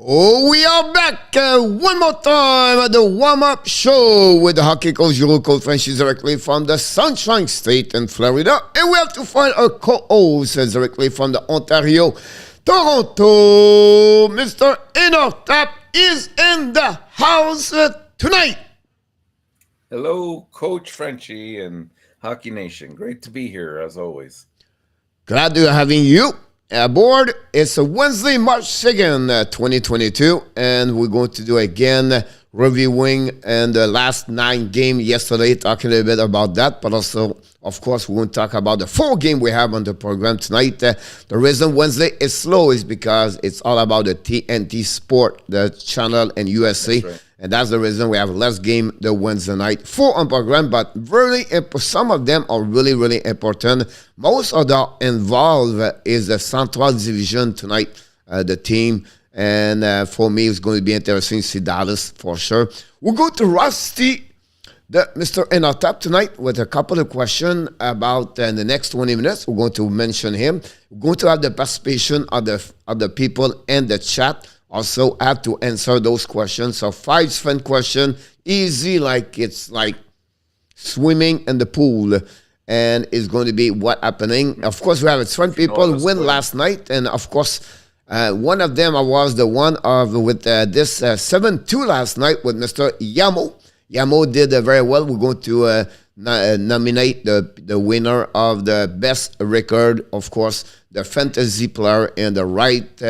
Oh, we are back one more time at the warm-up show with the hockey coach, Euro Coach Frenchies directly from the Sunshine State in Florida. And we have to find our co-host directly from the Ontario, Toronto. Mr. ENORTAP is in the house tonight. Hello, Coach Frenchie and Hockey Nation. Great to be here, as always. Glad to having you aboard. It's a Wednesday, March 2nd, 2022, and we're going to do again reviewing and the last 9 games yesterday, talking a little bit about that, but also, of course, we're going to talk about the 4 games we have on the program tonight. The reason Wednesday is slow is because it's all about the TNT Sport, the channel in USA. That's right. And that's the reason we have less game the Wednesday night. 4 on program, but some of them are really, really important. Most of the involved is the Central Division tonight, the team. And for me, it's going to be interesting to see Dallas for sure. We'll go to Rusty, Mr. ENORTAP tonight with a couple of questions about in the next 20 minutes. We're going to mention him. We're going to have the participation of the people in the chat. Also have to answer those questions. So 5 fun questions, easy, like it's like swimming in the pool. And it's going to be what happening. Of course, we have 20 people win last night. And of course, one of them was the one with this 7-2 last night with Mr. Yamo. Yamo did very well. We're going to nominate the winner of the best record, of course, the fantasy player and the right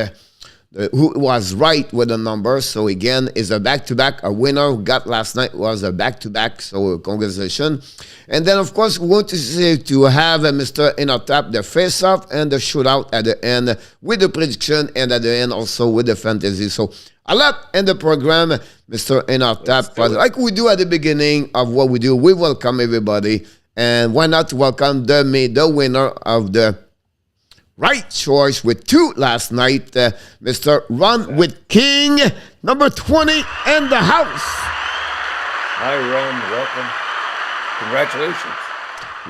who was right with the numbers. So again, is a back-to-back. A winner who got last night was a back-to-back. So congratulations. And then, of course, we want to have Mr. ENORTAP, the face-off and the shootout at the end with the prediction and at the end also with the fantasy. So a lot in the program, Mr. ENORTAP. But like we do at the beginning of what we do, we welcome everybody. And why not welcome the winner of the right choice with 2 last night, Mr. Ron with King, number 20 in the house. Hi, Ron. Welcome. Congratulations.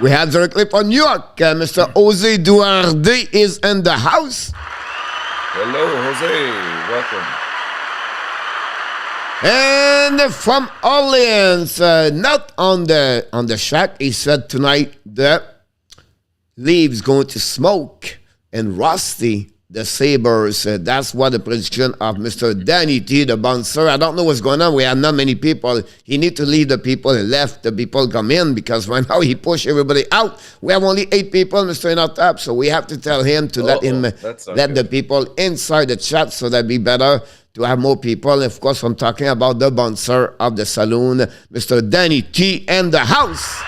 We have directly from New York, Mr. Jose Duarte is in the house. Hello, Jose. Welcome. And from Orleans, not on the shack, he said tonight the Leaves going to smoke. And Rusty, the Sabres, that's what the prediction of Mr. Danny T, the bouncer. I don't know what's going on. We have not many people. He need to leave the people. He left the people come in because right now he pushed everybody out. We have only 8 people, Mr. ENORTAP, so we have to tell him to let the people inside the chat, so that'd be better to have more people. And of course, I'm talking about the bouncer of the saloon, Mr. Danny T, in the house.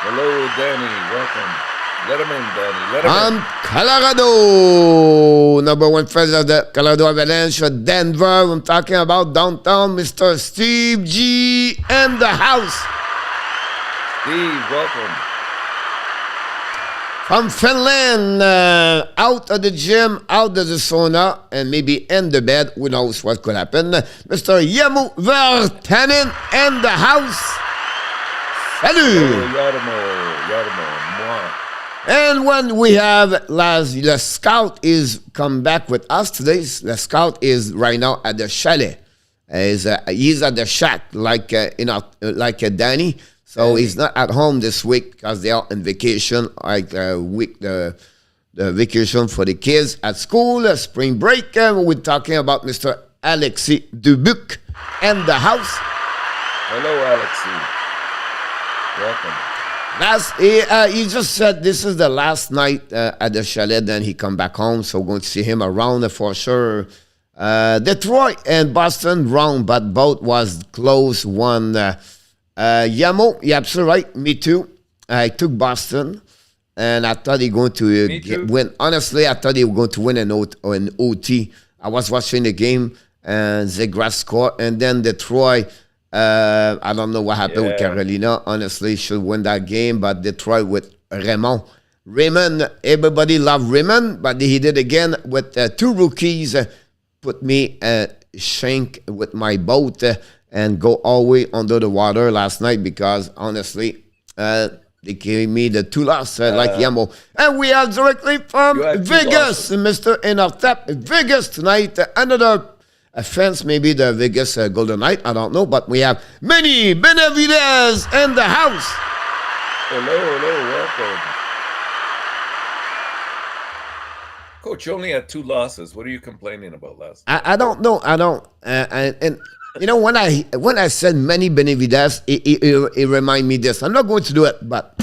Hello, Danny. Welcome. Let him in, Danny. Let him in. Colorado, number 1 friends of the Colorado Avalanche, Denver. I'm talking about downtown, Mr. Steve G in the house. Steve, welcome. From Finland, out of the gym, out of the sauna, and maybe in the bed. Who knows what could happen. Mr. Yamo Vertanen in the house. Salut. Yarmo, moi. And when we have the scout is come back with us today. The scout is right now at the chalet. He's at the shack like Danny. So he's not at home this week because they are on vacation. Like the vacation for the kids at school, spring break. We're talking about Mr. Alexis Dubuc in the house. Hello, Alexis. Welcome. He just said this is the last night at the chalet, then he come back home, so we're going to see him around for sure. Detroit and Boston round, but both was close one. Yamo, you're absolutely right, me too. I took Boston, and I thought he going to win. Honestly, I thought he was going to win an OT. I was watching the game, and Zegras scored, and then Detroit, I don't know what happened with Carolina. Honestly, should win that game, but Detroit with Raymond, everybody loved Raymond, but he did again with 2 rookies. Put me shank with my boat and go all the way under the water last night because honestly, they gave me the 2 loss like Yamo. And we are directly from Vegas, Mr. ENORTAP. Vegas tonight, another fans, maybe the Vegas Golden Knight, I don't know, but we have many Benavidez in the house. Hello, welcome. Coach, you only had 2 losses. What are you complaining about last night? I don't know. I don't. And you know, when I said many Benavidez, it remind me this. I'm not going to do it, but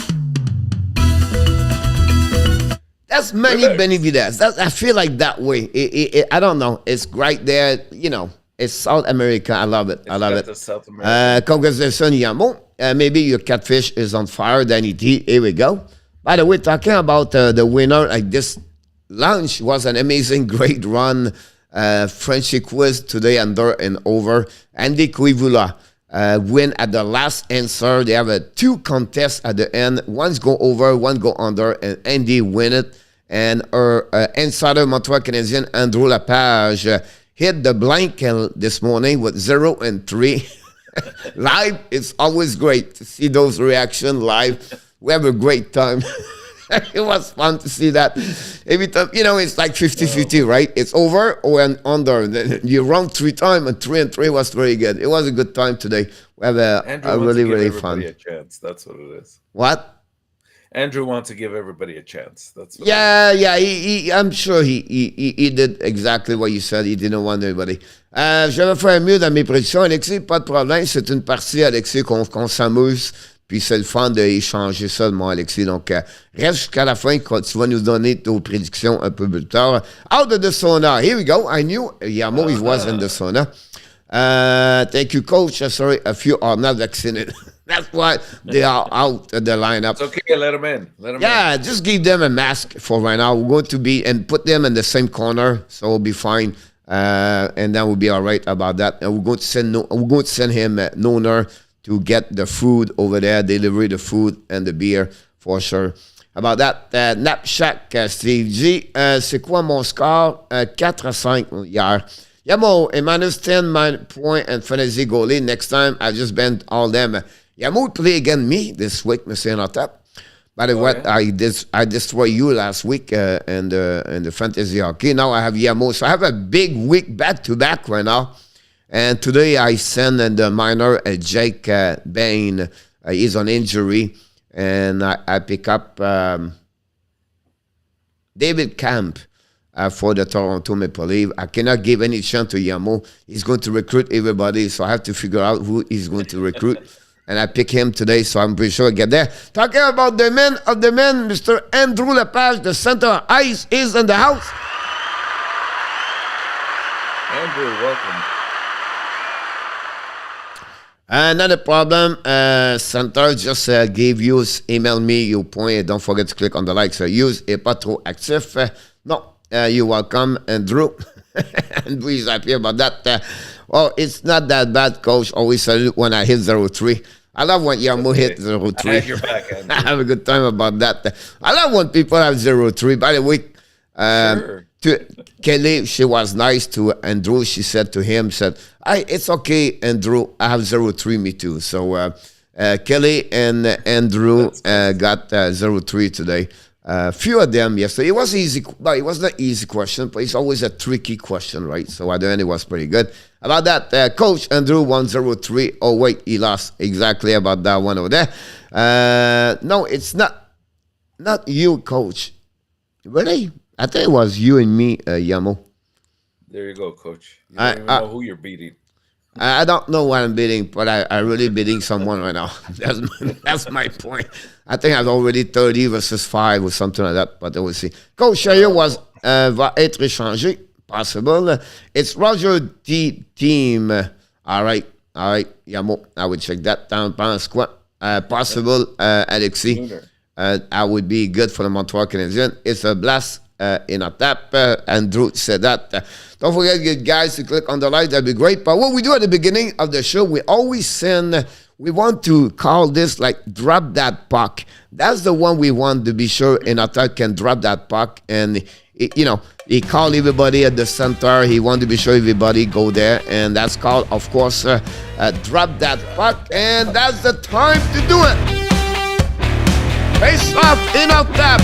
that's many Benavidez. I feel like that way. I don't know. It's right there. You know, it's South America. I love it. I love it. South America. Congratulations, Yamo. Maybe your catfish is on fire. Danny T. Here we go. By the way, talking about the winner, like this lunch was an amazing, great run. Frenchie quiz today under and over. Andy Kuivula win at the last answer. They have 2 contests at the end. One's go over, one go under, and Andy win it. And our insider Montreal Canadiens, Andrew Lapage, hit the blank this morning with 0-3. Live, it's always great to see those reactions live. We have a great time. It was fun to see that. Every time, you know, it's like 50-50, right? It's over or under. You run 3 times, and 3-3 was very good. It was a good time today. We have a really fun. A chance. That's what it is. What? Andrew wants to give everybody a chance. That's what I'm sure he did exactly what you said. He didn't want anybody. Je vais faire mieux dans mes prédictions, Alexis. Pas de problème. C'est une partie, Alexis, qu'on s'amuse. Puis c'est le fun d'échanger ça de moi, Alexis. Donc, reste jusqu'à la fin quand tu vas nous donner tes prédictions un peu plus tard. Out of the sauna. Here we go. I knew Yamo he was in the sauna. Thank you, Coach. Sorry, a few are not vaccinated. That's why they are out of the lineup. It's okay. Let them in. Just give them a mask for right now. We're going to be and put them in the same corner, so we'll be fine. And then we'll be all right about that. And we're going to send him Noner to get the food over there, deliver the food and the beer for sure. About that, Napshack, Steve G, c'est quoi mon score? 4-5 hier. Yamo, a -10 point and fantasy goalie. Next time, I've just been all them. Yamo play against me this week, Mr. ENORTAP. By the way, I destroyed you last week in the fantasy hockey. Now I have Yamo. So I have a big week back-to-back right now. And today I send the minor Jake Bain. He's on injury. And I pick up David Camp for the Toronto Maple Leafs. I cannot give any chance to Yamo. He's going to recruit everybody, so I have to figure out who he's going to recruit. And I pick him today, so I'm pretty sure I get there. Talking about the men of the men, Mr. Andrew Lepage, the center of ice, is in the house. Andrew, welcome. Not a problem. Center just gave you, email me your point. Don't forget to click on the like. So use est pas trop actif. No, you're welcome, Andrew. Andrew is happy about that. Well, it's not that bad, Coach. Always salute when I hit 0-3. I love when Yamo hit 0-3. I have your back, Andrew. I have a good time about that. I love when people have 0-3. By the way, sure. To Kelly, she was nice to Andrew. She said to him, it's okay, Andrew. I have 0-3, me too. So Kelly and Andrew got 0-3 today. Few of them yesterday. It was easy, but it wasn't an easy question, but it's always a tricky question, right? So at the end, it was pretty good. About that, Coach Andrew 1-0-3. Oh, wait, he lost exactly about that one over there. No, it's not you, Coach. Really? I think it was you and me, Yamo. There you go, Coach. You don't even know who you're beating. I don't know what I'm beating, but I really beating someone right now. That's my point. I think I've already 30 versus 5 or something like that, but we'll see. Coach Chaillot va être échangé. Possible. It's Roger T. Team. All right, Yamo. I would check that down. Pense quoi? Possible, Alexis. I would be good for the Montreal Canadiens. It's a blast. ENORTAP. Andrew said that. Don't forget, good guys, to click on the like. That'd be great. But what we do at the beginning of the show, we always we want to call this like drop that puck. That's the one we want to be sure ENORTAP can drop that puck. And, he called everybody at the center. He wanted to be sure everybody go there. And that's called, of course, drop that puck. And that's the time to do it. Face off, ENORTAP.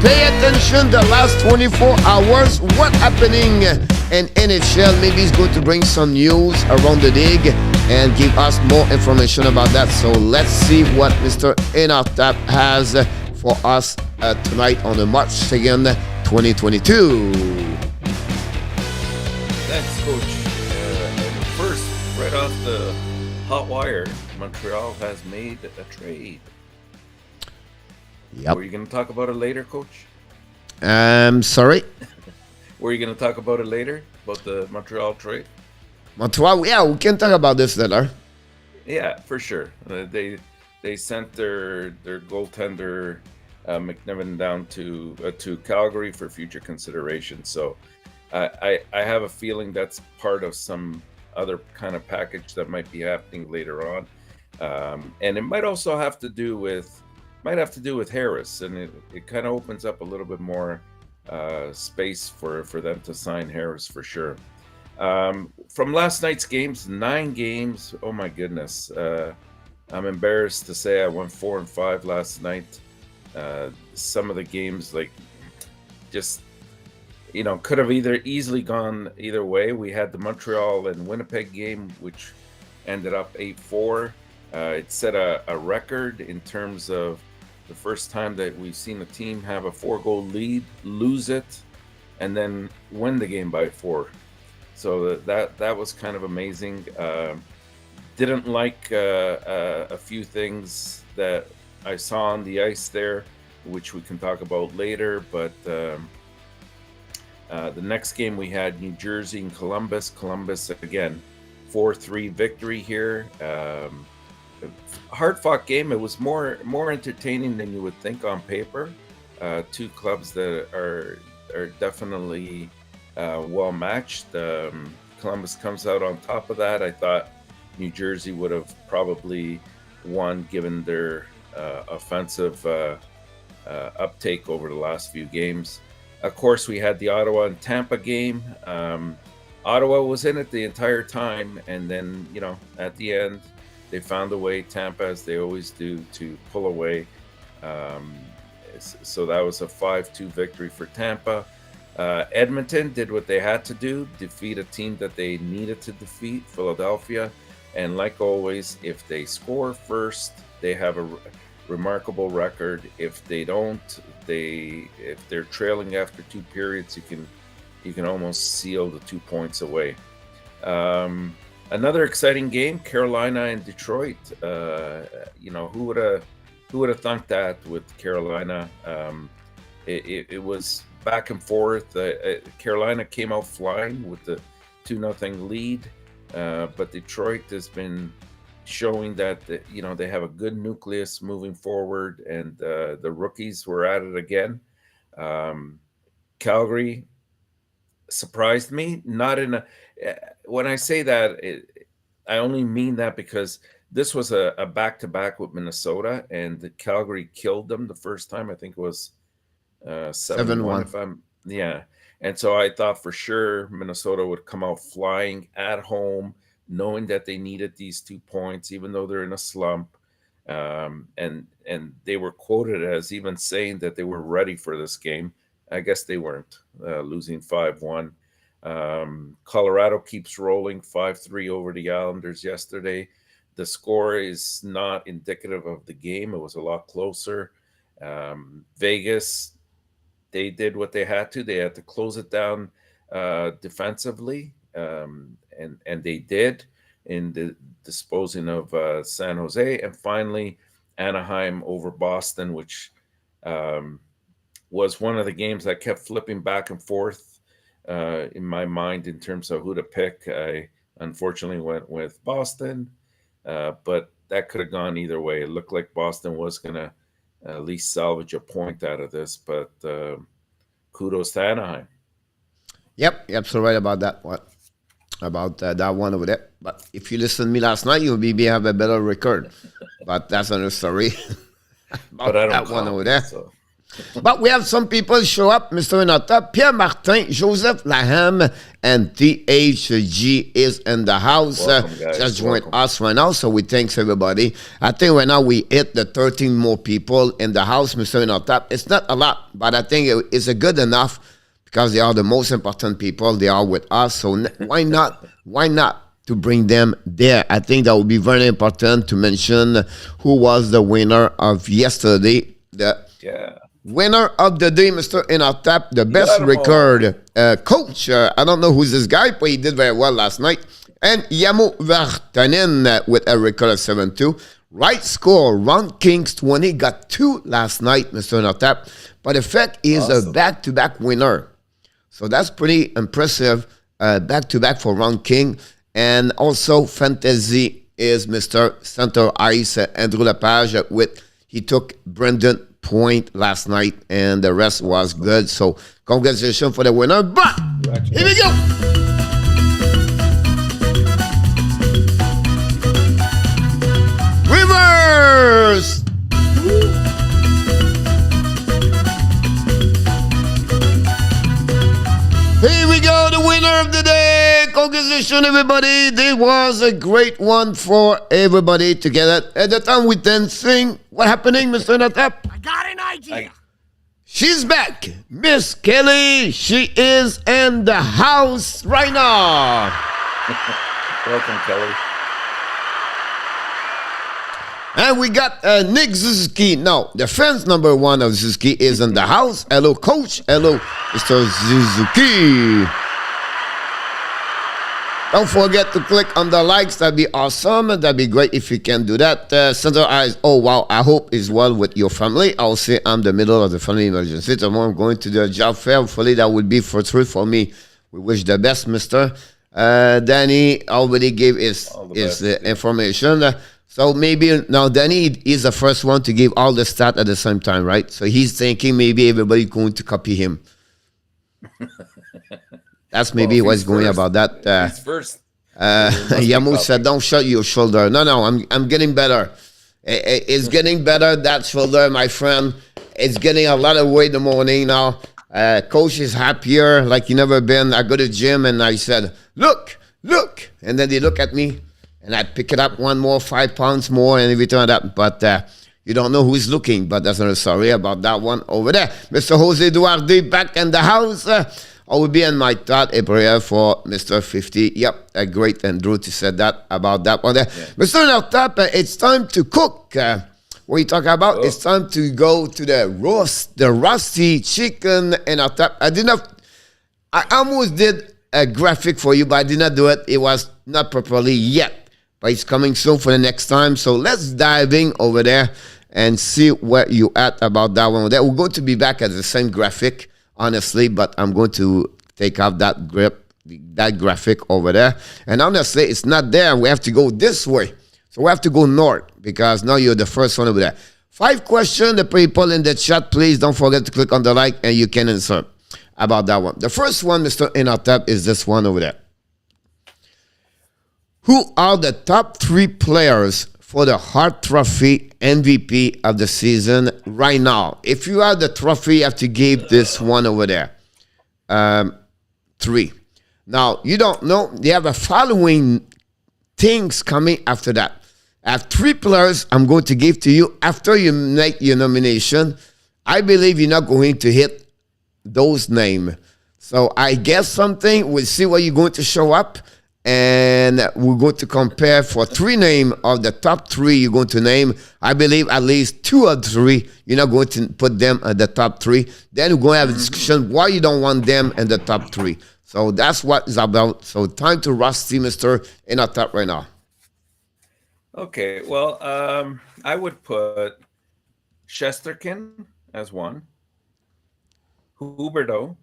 Pay attention the last 24 hours. What happening and NHL. Maybe he's going to bring some news around the league and give us more information about that. So let's see what Mr. ENORTAP has for us tonight on the March 2nd, 2022. Thanks, Coach. And first, right off the hot wire, Montreal has made a trade. Yep. Were you going to talk about it later, Coach? Sorry? Were you going to talk about it later, about the Montreal trade? Montreal, yeah, we can talk about this later. Yeah, for sure. They sent their goaltender McNiven down to Calgary for future consideration. So I have a feeling that's part of some other kind of package that might be happening later on, and it might also have to do with Harris, and it kind of opens up a little bit more space for them to sign Harris for sure. From last night's games, 9 games. Oh my goodness. I'm embarrassed to say I went 4-5 last night. Some of the games, like, just, could have easily gone either way. We had the Montreal and Winnipeg game, which ended up 8-4. It set a record in terms of the first time that we've seen a team have a 4-goal lead, lose it, and then win the game by 4. So that was kind of amazing. Didn't like a few things that I saw on the ice there, which we can talk about later. But the next game we had New Jersey and Columbus. Columbus again, 4-3 victory here. Hard-fought game. It was more entertaining than you would think on paper. Two clubs that are definitely well matched. Columbus comes out on top of that. I thought New Jersey would have probably won given their offensive uptake over the last few games. Of course, we had the Ottawa and Tampa game. Ottawa was in it the entire time, and then at the end they found a way, Tampa, as they always do, to pull away. So that was a 5-2 victory for Tampa. Edmonton did what they had to do, defeat a team that they needed to defeat, Philadelphia. And like always, if they score first, they have a remarkable record. If they don't, if they're trailing after 2 periods, you can almost seal the 2 points away. Another exciting game, Carolina and Detroit. Who would have thunk that with Carolina? It was back and forth. Carolina came out flying with the 2-0 lead, but Detroit has been showing that they have a good nucleus moving forward, and the rookies were at it again. Calgary surprised me. Not in a when I say that, I only mean that because this was a back-to-back with Minnesota, and the Calgary killed them the first time. I think it was 7-1. Yeah. And so I thought for sure Minnesota would come out flying at home, knowing that they needed these 2 points, even though they're in a slump. And they were quoted as even saying that they were ready for this game. I guess they weren't, losing 5-1. Colorado keeps rolling 5-3 over the Islanders yesterday. The score is not indicative of the game. It was a lot closer. Vegas, they did what they had to. They had to close it down defensively, and they did in the disposing of San Jose. And finally, Anaheim over Boston, which was one of the games that kept flipping back and forth in my mind in terms of who to pick. I unfortunately went with Boston, but that could have gone either way. It looked like Boston was going to at least salvage a point out of this, but kudos to Anaheim. Yep, you're absolutely right about that one. About that one over there. But if you listened to me last night, you'll maybe have a better record. But that's another story. But I don't that one over there. So. But we have some people show up, Mr. ENORTAP. Pierre Martin, Joseph Laham, and THG is in the house. Welcome, guys. Just joined us right now, so we thanks everybody. I think right now we hit the 13 more people in the house, Mr. ENORTAP. It's not a lot, but I think it's a good enough because they are the most important people. They are with us. So why not? Why not to bring them there? I think that would be very important to mention who was the winner of yesterday. The winner of the day, Mr. ENORTAP, the best record coach. I don't know who's this guy, but he did very well last night. And Yamo Vartanen with a record of 7-2. Right score, Ron Kings 20, got 2 last night, Mr. ENORTAP. But the fact is a back-to-back winner. So that's pretty impressive, back-to-back for Ron King. And also fantasy is Mr. Center Ice, Andrew Lepage, he took Brendan Point last night, and the rest was good. So congratulations for the winner. But here we go. Reverse. Here we go, the winner of the day. Congratulations, everybody. This was a great one for everybody together. At the time we then sing, what happening, Mr. ENORTAP? I got an idea. She's back. Miss Kelly, she is in the house right now. Welcome, Kelly. And we got Nick Suzuki. Now, the fans number 1 of Suzuki is in the house. Hello, coach. Hello, Mr. Suzuki. Don't forget to click on the likes. That'd be awesome. That'd be great if you can do that. Center Eyes, oh wow, I hope it's well with your family. I'll say I'm the middle of the family emergency. Tomorrow I'm going to the job fair. Hopefully that would be for for me. We wish the best, Mr. Danny already gave his information. So maybe now Danny is the first one to give all the stats at the same time, right? So he's thinking maybe everybody's going to copy him. That's maybe what's going about that. He's first. Yamu said, "Don't shut your shoulder." No, I'm getting better. It's getting better. That shoulder, my friend, it's getting a lot of weight in the morning now. Coach is happier like he never been. I go to the gym and I said, "Look," and then they look at me, and I pick it up 1 more, 5 pounds more, and everything like that. But you don't know who's looking. But that's another story about that one over there. Mr. Jose Duarte back in the house. I will be in my thought a prayer for Mr. 50. Yep, a great Andrew to said that about that one there. Yeah. Mr. ENORTAP, it's time to cook. What are you talking about? It's time to go to the rusty chicken ENORTAP. I almost did a graphic for you, but I did not do it. It was not properly yet, but it's coming soon for the next time. So let's dive in over there and see where you at about that one. We're going to be back at the same graphic, honestly, but I'm going to take off that graphic over there. And honestly, it's not there. We have to go this way. So we have to go north because now you're the first one over there. 5 questions. The people in the chat, please don't forget to click on the like and you can answer about that one. The first one, Mr. ENORTAP, is this one over there. Who are the top 3 players for the Hart Trophy MVP of the season right now? If you have the trophy, you have to give this one over there. 3. Now, you don't know. They have the following things coming after that. I have 3 players I'm going to give to you after you make your nomination. I believe you're not going to hit those names. So I guess something. We'll see what you're going to show up. And we're going to compare for 3 names of the top 3 you're going to name. I believe at least 2 or 3, you're not going to put them at the top 3. Then we're going to have a discussion why you don't want them in the top 3. So that's what it's about. So time to rusty, Mr. ENORTAP right now. Okay, well, I would put Shesterkin as 1, Huberdeau,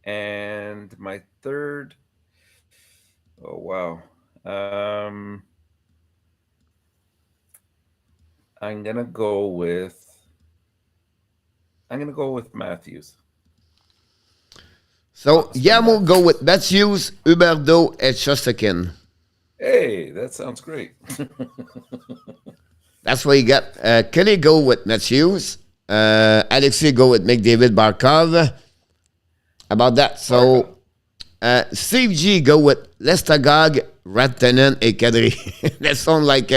and my third... Oh, wow. I'm gonna go with Matthews. So Yamo go with Matthews, Huberdeau, and Shesterkin. Hey, that sounds great. That's what you got. Kelly go with Matthews. Alexei go with McDavid Barkov. About that. So Steve G go with Lestagog, Rantanen, and Kadri. That sounds like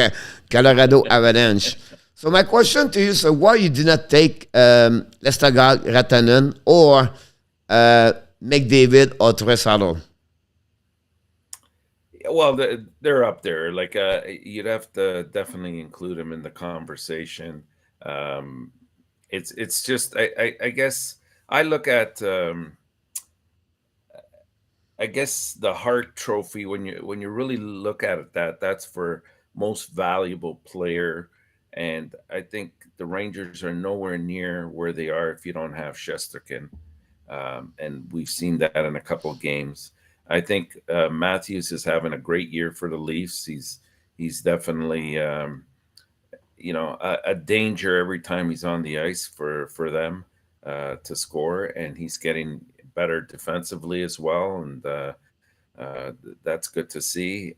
Colorado Avalanche. So my question to you is why you did not take Lestagog, Rantanen, or McDavid or Draisaitl? Well, they're up there. Like you'd have to definitely include them in the conversation. It's just I guess I look at I guess the Hart Trophy when you really look at it, that's for most valuable player, and I think the Rangers are nowhere near where they are if you don't have Shesterkin, and we've seen that in a couple of games. I think Matthews is having a great year for the Leafs. He's definitely a danger every time he's on the ice for them to score, and he's getting better defensively as well, and that's good to see.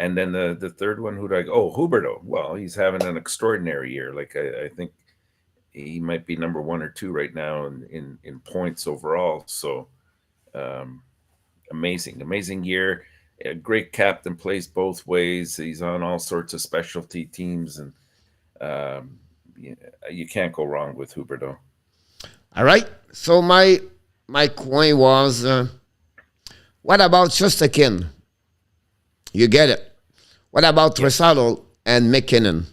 And then the third one, who do I go? Oh, Huberdeau. Well, he's having an extraordinary year. Like I think he might be number 1 or 2 right now in points overall. So amazing year. A great captain, plays both ways. He's on all sorts of specialty teams, and you can't go wrong with Huberdeau. All right. So my coin was, what about Shesterkin? You get it. What about Draisaitl and McKinnon?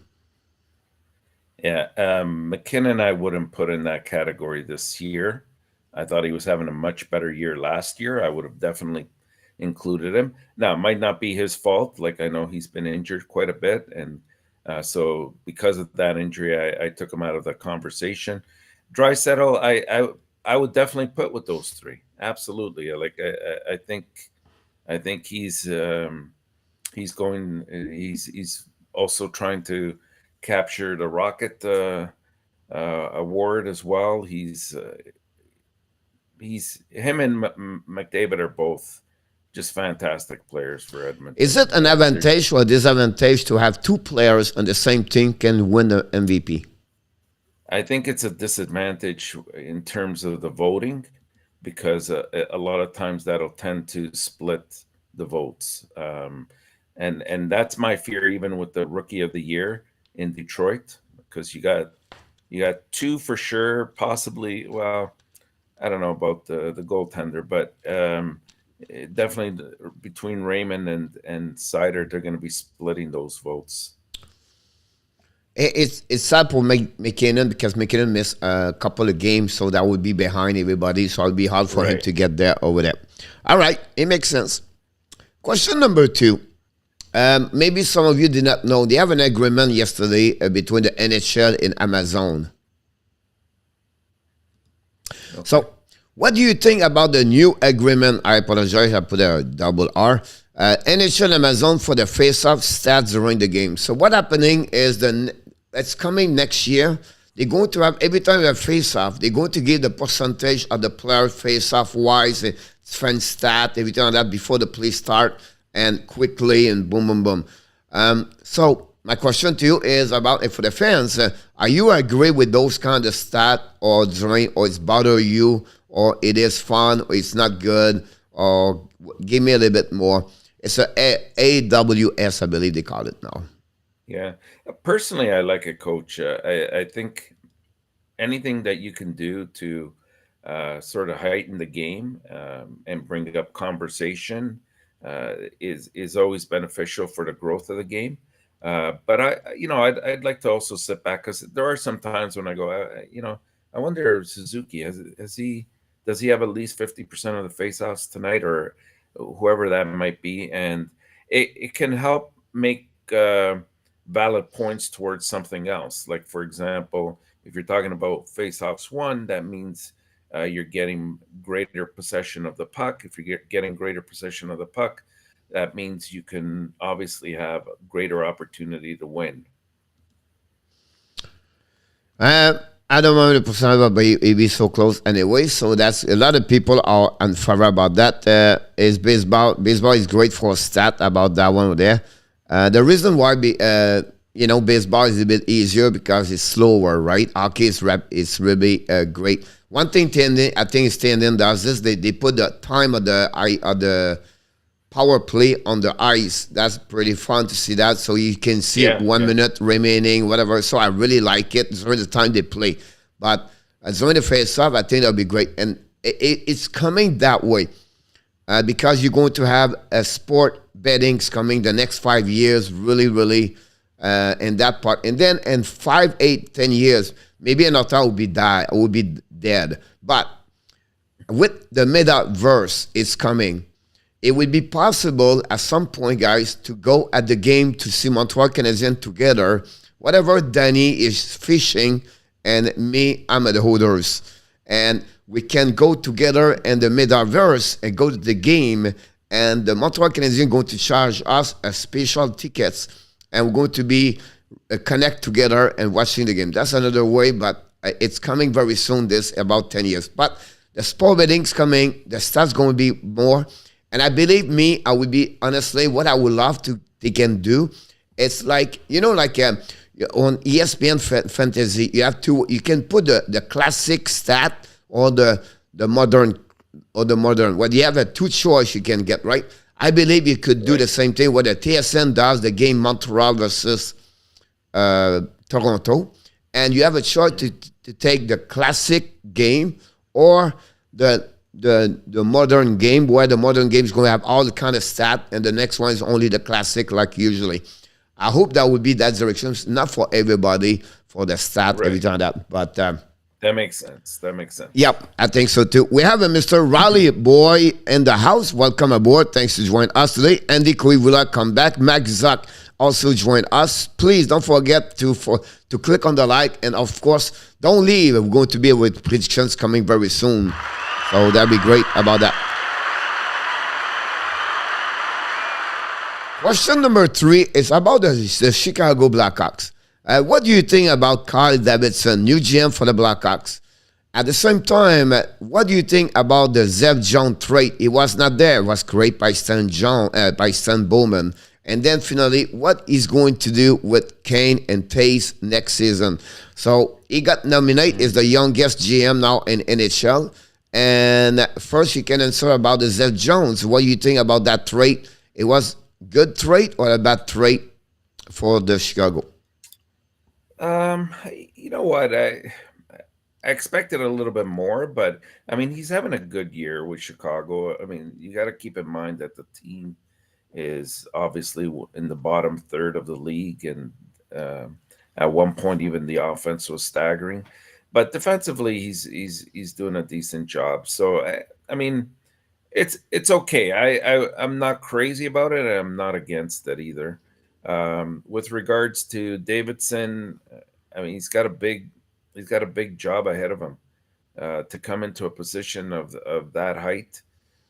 Yeah, McKinnon I wouldn't put in that category this year. I thought he was having a much better year last year. I would have definitely included him. Now, it might not be his fault. Like, I know he's been injured quite a bit, and so because of that injury, I took him out of the conversation. Draisaitl, I would definitely put with those 3. Absolutely. Like I think he's also trying to capture the Rocket award as well. Him and McDavid are both just fantastic players for Edmonton. Is it an advantage or disadvantage to have 2 players on the same team can win the MVP? I think it's a disadvantage in terms of the voting, because a lot of times that'll tend to split the votes. And that's my fear, even with the Rookie of the Year in Detroit, because you got 2 for sure, possibly. Well, I don't know about the goaltender, but definitely between Raymond and Seider, they're going to be splitting those votes. It's sad for McKinnon, because McKinnon missed a couple of games, so that would be behind everybody. So it would be hard for him to get there over there. All right, it makes sense. Question number 2. Maybe some of you did not know, they have an agreement yesterday between the NHL and Amazon. Okay. So what do you think about the new agreement? I apologize, I put a double R. NHL Amazon for the face-off stats during the game. So what happening is it's coming next year. They're going to have, every time they have face-off, they're going to give the percentage of the player face-off wise, fan stat, everything like that before the play start, and quickly, and boom, boom, boom. So my question to you is about, for the fans, are you agree with those kind of stat, or it's bother you, or it is fun, or it's not good, or give me a little bit more? It's a AWS, I believe they call it now. Yeah. Personally, I like it, Coach. I think anything that you can do to sort of heighten the game and bring up conversation is always beneficial for the growth of the game. But I'd like to also sit back, because there are some times when I go, I wonder if Suzuki does he have at least 50% of the faceoffs tonight, or whoever that might be, and it can help make valid points towards something else. Like, for example, if you're talking about faceoffs won, that means you're getting greater possession of the puck. If you're getting greater possession of the puck, that means you can obviously have a greater opportunity to win. I don't know the percentage, but it be so close anyway. So that's a lot of people are in favor about that. Is baseball. Baseball is great for a stat about that one there. The reason why baseball is a bit easier because it's slower, right? Hockey is really great. One thing I think TNN does this. They put the time of the power play on the ice. That's pretty fun to see that. So you can see 1 minute remaining, whatever. So I really like it during the time they play. But during the face-off, I think that'll be great. And it's coming that way because you're going to have a sport bettings coming the next 5 years, really, really in that part. And then in 5, 8, 10 years, maybe Ottawa will be dead. But with the metaverse is coming, it would be possible at some point, guys, to go at the game to see Montreal Canadiens together. Whatever Danny is fishing and me, I'm at the Holders. And we can go together in the metaverse and go to the game. And the Montreal Canadiens are going to charge us a special tickets. And we're going to be connect together and watching the game. That's another way, but it's coming very soon, this about 10 years. But the sport betting's coming. The stats going to be more. And I believe me, I would be, honestly, what I would love to they can do, it's like, like on ESPN Fantasy, you can put the classic stat or the modern. Well, you have a two choice you can get, right? I believe you could do the same thing what the TSN does, the game Montreal versus Toronto. And you have a choice to take the classic game or the modern game, where the modern game is going to have all the kind of stat, and the next one is only the classic, like usually. I hope that would be that direction. It's not for everybody, for the stat, every time that. But that makes sense. Yep, I think so too. We have a Mr. Raleigh Boy in the house. Welcome aboard. Thanks for joining us today. Andy Kuivula, come back. Max Zuck also join us. Please don't forget to click on the like, and of course, don't leave. We're going to be with predictions coming very soon. So that'd be great about that. Question number 3 is about the Chicago Blackhawks. What do you think about Kyle Davidson, new GM for the Blackhawks? At the same time, what do you think about the Zev Jones trade? He was not there. It was created by Stan Bowman. And then finally, what he's going to do with Kane and Tays next season. So he got nominated as the youngest GM now in NHL. And first, you can answer about the Zev Jones. What do you think about that trade? It was good trade or a bad trade for the Chicago? You know what? I expected a little bit more, but I mean, he's having a good year with Chicago. I mean, you got to keep in mind that the team is obviously in the bottom third of the league, and at one point, even the offense was staggering. But defensively, he's doing a decent job. So I mean, it's okay. I'm not crazy about it. I'm not against it either. With regards to Davidson, I mean, he's got a big job ahead of him to come into a position of that height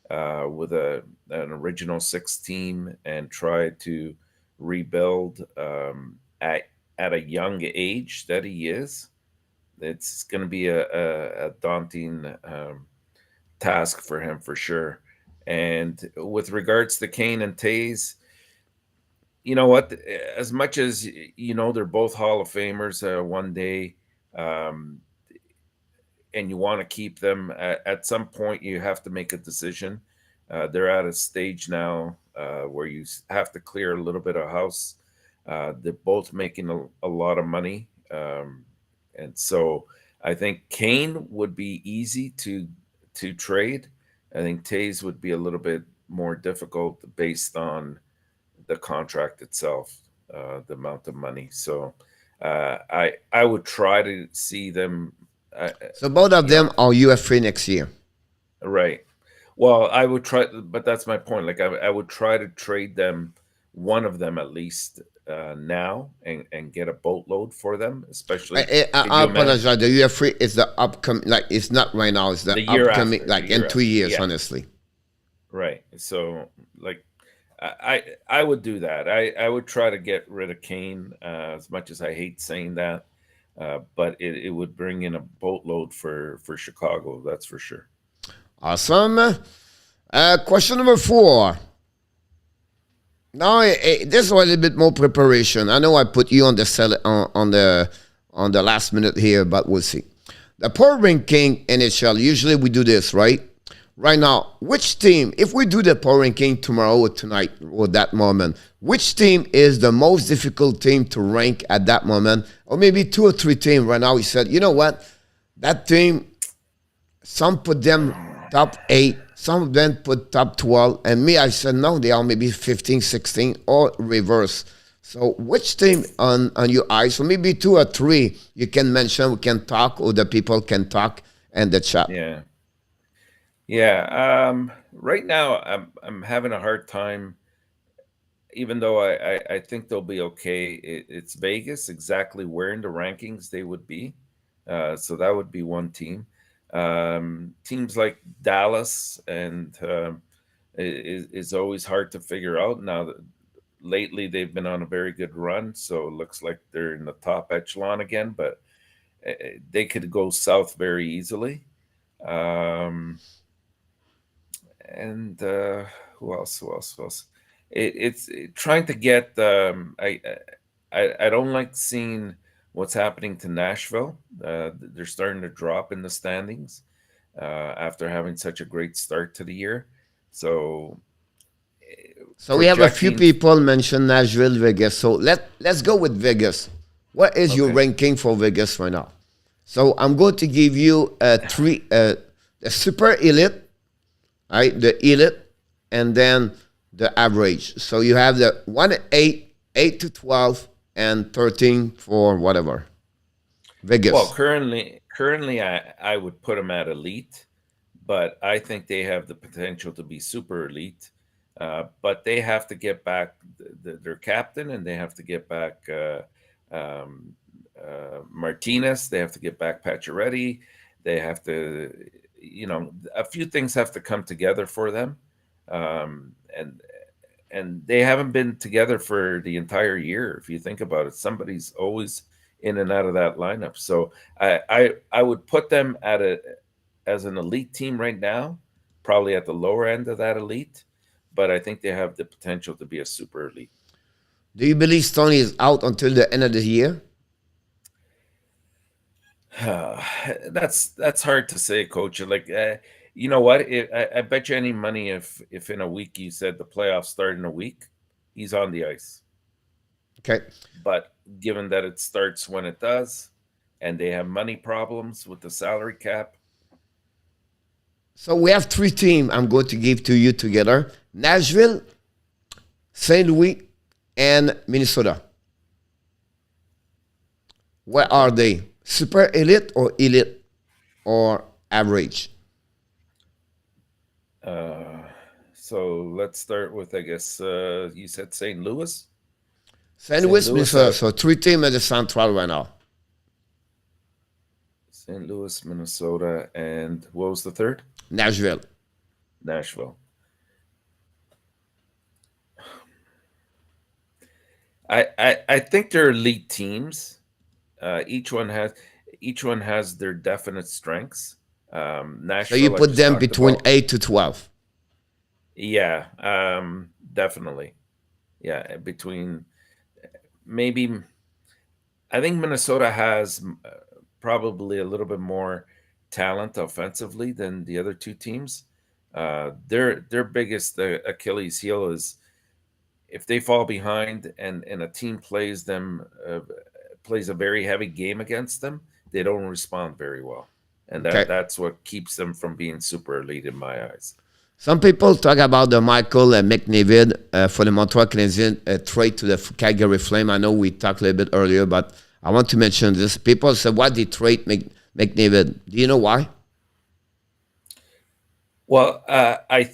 with an original 6 team and try to rebuild at a young age that he is. It's going to be a daunting task for him for sure. And with regards to Kane and Tays, you know what? As much as they're both Hall of Famers one day, and you want to keep them, at some point you have to make a decision. They're at a stage now where you have to clear a little bit of house. They're both making a lot of money. And so I think Kane would be easy to trade. I think Tays would be a little bit more difficult based on the contract itself, the amount of money. So I would try to see them. So both of them are UFA next year. Right. Well, I would try, but that's my point. Like I would try to trade them, one of them at least, now and get a boatload for them, especially. I apologize. The UFA is the upcoming, like it's not right now. It's the upcoming, after, like in 2 years, yeah. Honestly. Right. So, like, I would do that. I would try to get rid of Kane, as much as I hate saying that, but it would bring in a boatload for Chicago. That's for sure. Awesome. Question number 4. Now, this was a bit more preparation. I know I put you on the last minute here, but we'll see. The power ranking NHL, usually we do this, right? Right now, which team, if we do the power ranking tomorrow or tonight or that moment, which team is the most difficult team to rank at that moment? Or maybe 2 or 3 teams right now, we said, you know what? That team, some put them top 8, some of them put top 12, and me, I said, no, they are maybe 15, 16, or reverse. So which team on your eyes, so maybe 2 or 3 you can mention, we can talk, or the people can talk in the chat. Yeah. Right now, I'm having a hard time, even though I think they'll be okay. It's Vegas, exactly where in the rankings they would be. So that would be one team. Teams like Dallas and is always hard to figure out. Now, lately they've been on a very good run, so it looks like they're in the top echelon again, but they could go south very easily. And who else? It's trying to get. I don't like seeing what's happening to Nashville. They're starting to drop in the standings after having such a great start to the year. So we have a few people mention Nashville, Vegas. So let's go with Vegas. What is your ranking for Vegas right now? So I'm going to give you the super elite, right? The elite, and then the average. So you have the 1-8, 8-12, and 13 for whatever. Vegas. Well, currently I would put them at elite, but I think they have the potential to be super elite. But they have to get back their captain, and they have to get back Martinez. They have to get back Pacioretty. They have to, a few things have to come together for them. And they haven't been together for the entire year. If you think about it, somebody's always in and out of that lineup. So I would put them as an elite team right now, probably at the lower end of that elite, but I think they have the potential to be a super elite. Do you believe Stoney is out until the end of the year? That's hard to say, Coach. Like, you know what? I bet you any money if in a week you said the playoffs start in a week, he's on the ice. Okay. But given that it starts when it does, and they have money problems with the salary cap. So we have 3 teams I'm going to give to you together. Nashville, St. Louis, and Minnesota. Where are they? Super elite or average? So let's start with, I guess, you said St. Louis? St. Louis, Minnesota. So 3 teams in the Central right now. St. Louis, Minnesota, and what was the third? Nashville. I think they're elite teams. Each one has their definite strengths. Nashville, so you put them between 8 to 12. Yeah, definitely. Yeah, between maybe. I think Minnesota has probably a little bit more talent offensively than the other 2 teams. Their biggest Achilles heel is if they fall behind and a team plays a very heavy game against them, they don't respond very well. And that's what keeps them from being super elite in my eyes. Some people talk about the Michael McDavid for the Montreal Canadiens trade to the Calgary Flames. I know we talked a little bit earlier, but I want to mention this. People say, why did they trade McDavid? Do you know why? Well, I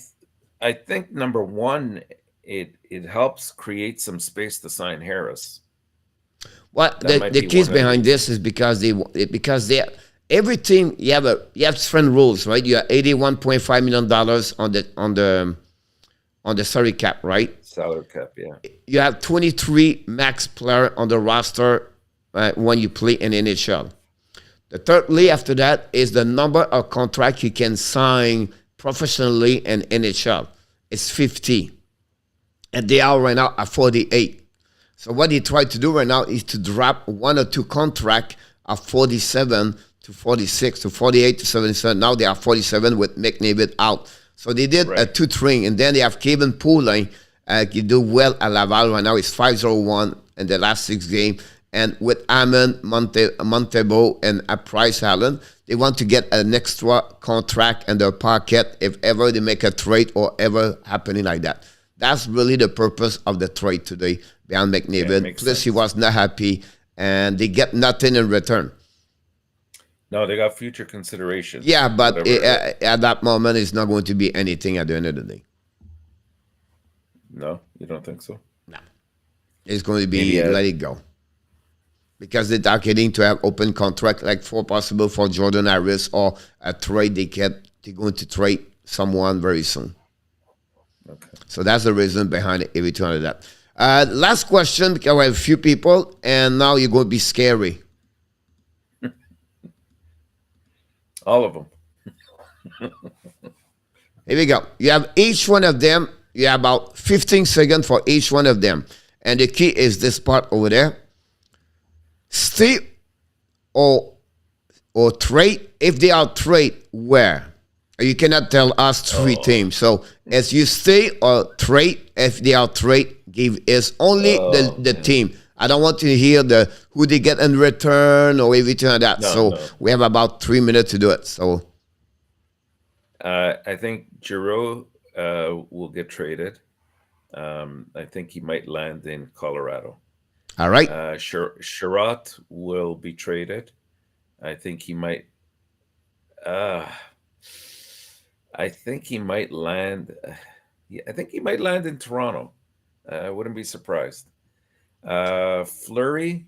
think number one, it helps create some space to sign Harris. Well, the keys behind this is because they every team you have different rules, right? You have $81.5 million on the salary cap, right? Salary cap, yeah. You have 23 max player on the roster when you play in NHL. The thirdly after that is the number of contract you can sign professionally in NHL. It's 50. And they are right now at 48. So what they try to do right now is to drop 1 or 2 contract of 47 to 46 to 48 to 77. Now they are 47 with McDavid out. So they did a 2-3, and then they have Kevin Poulin. He do well at Laval right now. It's 5-0-1 in the last 6 games. And with Amon, Montebo, and Price Allen, They want to get an extra contract in their pocket if ever they make a trade or ever happening like that. That's really the purpose of the trade today behind McNabb. Yeah, Plus, he was not happy, and they get nothing in return. No, they got future consideration. Yeah, but at that moment, it's not going to be anything at the end of the day. No, you don't think so? No. It's going to be let it go. Because they're targeting to have open contract, like for possible for Jordan Harris or a trade they're going to trade someone very soon. Okay. So that's the reason behind everything like that. Last question, because we have a few people, and now you're going to be scary. All of them. Here we go. You have each one of them. You have about 15 seconds for each one of them. And the key is this part over there. Stay or trade. If they are trade, where? You cannot tell us three teams. So as you stay or trade, if they are trade, give us only the team. I don't want to hear who they get in return or everything like that. No. We have about 3 minutes to do it. So I think Giroux will get traded. I think he might land in Colorado. All right. Sherratt will be traded. I think he might. I think he might land. I think he might land in Toronto. I wouldn't be surprised. Fleury,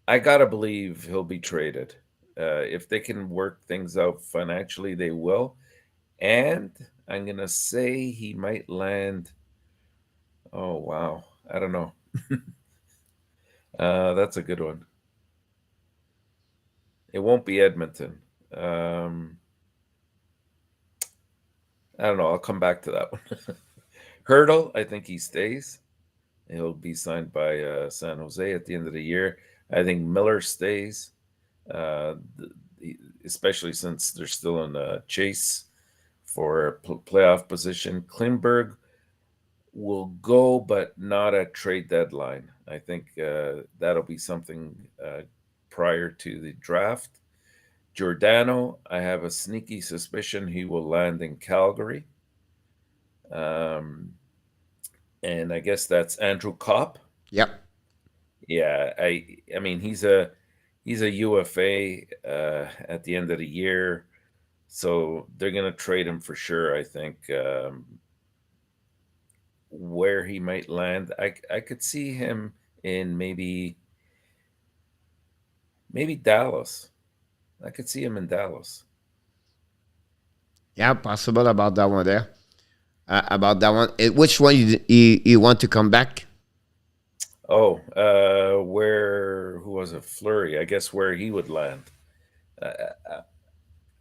I gotta believe he'll be traded. If they can work things out financially, they will. And I'm gonna say he might land. Oh wow, I don't know. That's a good one. It won't be Edmonton. I don't know. I'll come back to that one. Hurdle, I think he stays. He'll be signed by San Jose at the end of the year. I think Miller stays, especially since they're still in a chase for a playoff position. Klingberg will go, but not at trade deadline. I think that'll be something prior to the draft. Giordano, I have a sneaky suspicion he will land in Calgary. And I guess that's Andrew Kopp. Yep. Yeah, I mean he's a UFA at the end of the year, so they're gonna trade him for sure. I think where he might land, I could see him in maybe Dallas. I could see him in Dallas. Yeah, possible about that one there. About that one, which one you want to come back? Oh, who was it? Fleury, I guess where he would land.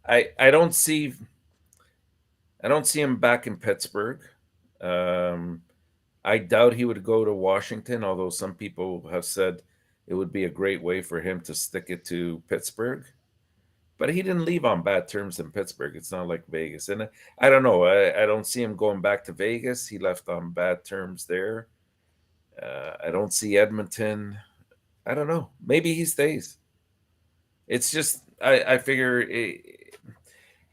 I don't see him back in Pittsburgh. I doubt he would go to Washington, although some people have said it would be a great way for him to stick it to Pittsburgh. But he didn't leave on bad terms in Pittsburgh. It's not like Vegas. And I don't know. I don't see him going back to Vegas. He left on bad terms there. I don't see Edmonton. I don't know. Maybe he stays. It's just I figure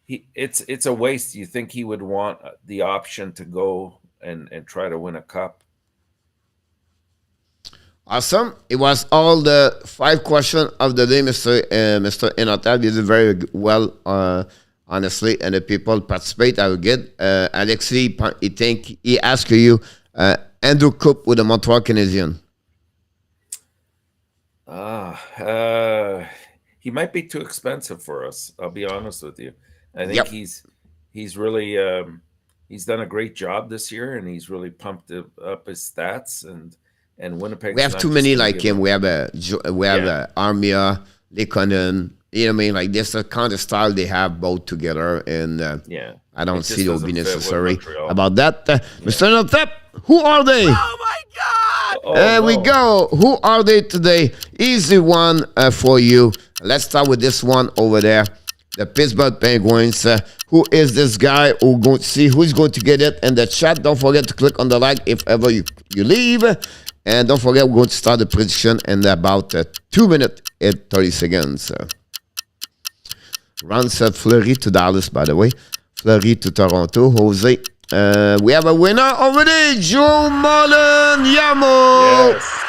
it's a waste. You think he would want the option to go and try to win a cup? Awesome. It was all the 5 questions of the day, Mr. ENORTAP. You did very well, honestly, and the people participate. I will get Alexi. He asked you Andrew Coop with the Montreal Canadiens. He might be too expensive for us. I'll be honest with you. I think he's really he's done a great job this year, and he's really pumped up his stats and Winnipeg. We have too many like him. We have Armia, Lekonen. You know what I mean? Like this, the kind of style they have both together, and I don't see it will be necessary about that. Mr. ENORTAP, who are they? Oh my God! There we go. Who are they today? Easy one for you. Let's start with this one over there. The Pittsburgh Penguins. Who is this guy? We're going to see who's going to get it in the chat. Don't forget to click on the like if ever you leave. And don't forget, we're going to start the prediction in about 2 minutes and 30 seconds. Ron said Fleury to Dallas, by the way. Fleury to Toronto. Jose. We have a winner over there. Joe Mullen. Yamo. Yes.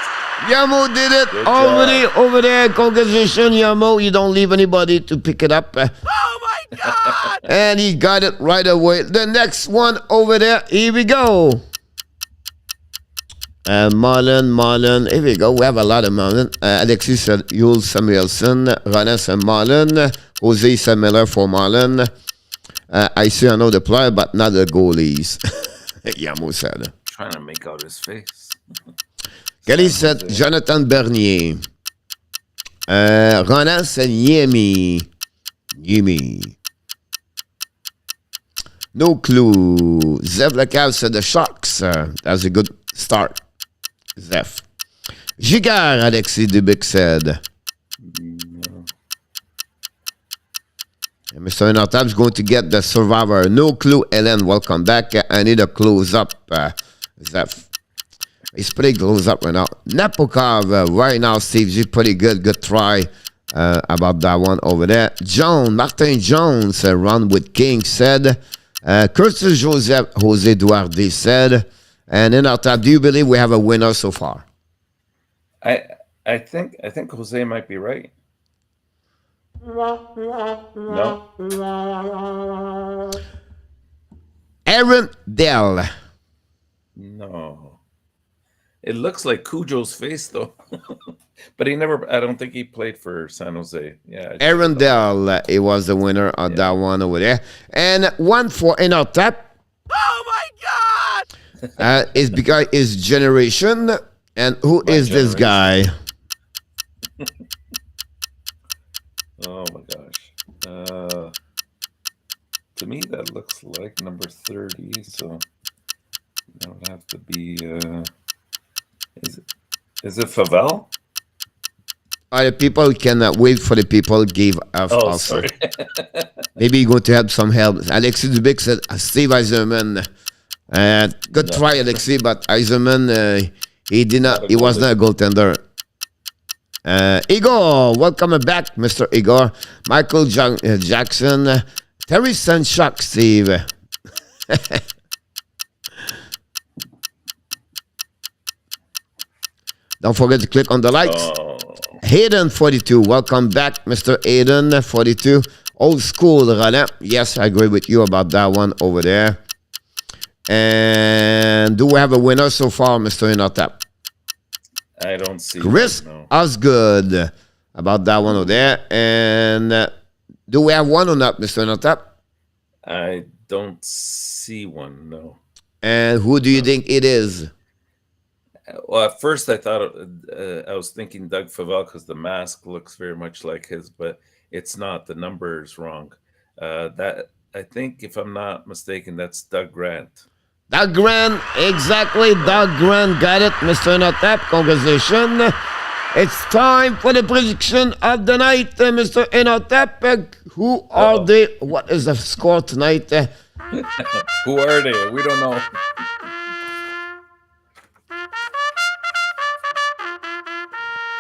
Yamo did it Good already job. over there. Congratulations, Yamo. You don't leave anybody to pick it up. Oh my God! And he got it right away. The next one over there. Here we go. Mullen. Here we go. We have a lot of Mullen. Alexis said Yul Samuelson. Ronan said Mullen. Jose said Miller for Mullen. I see another player, but not the goalies. Yamo said. Trying to make out his face. Kelly said Jonathan Bernier. Ronan said Yemi. No clue. Zev Lecal said the Sharks. That's a good start. Zev. Gigar, Alexis Dubic said. And Mr. ENORTAP is going to get the survivor. No clue, Ellen. Welcome back. I need a close up. Zev. He's pretty close up right now. Napokov, right now, Steve G, pretty good. Good try about that one over there. Martin Jones, run with King, said. Curtis Jose Duarte said. And ENORTAP, do you believe we have a winner so far? I think Jose might be right. No. Aaron Dell. No. It looks like Cujo's face though. But he never, I don't think he played for San Jose. Yeah. Aaron Dell, he was the winner of that one over there. And one for ENORTAP. Oh my God! Is because his generation. And who is this guy? Oh my gosh. To me, that looks like number 30. So that would have to be. Is it Favel? The people cannot wait for the people give us Oh, also. sorry. Maybe you're going to have some help. Alexis Dubic said Steve Eiserman. Good try, Alexis, but Eiserman, he was not a goaltender. Igor, welcome back, Mr. Igor. Michael Jackson. Terry Sanchuk, Steve. Don't forget to click on the likes. Oh. Hayden 42, welcome back, Mr. Hayden 42. Old school, Roland. Yes, I agree with you about that one over there. And do we have a winner so far, Mr. ENORTAP? I don't see Chris one, no. Osgood about that one over there. And do we have one or not, Mr. ENORTAP? I don't see one, no. And who do you think it is? Well, at first I thought I was thinking Doug Favel because the mask looks very much like his, but it's not. The number is wrong. That I think, if I'm not mistaken, that's Doug Grant. Doug Grant, exactly. Doug Grant got it, Mr. ENORTAP. Congratulations. It's time for the prediction of the night, Mr. ENORTAP. Who are they? What is the score tonight? Who are they? We don't know.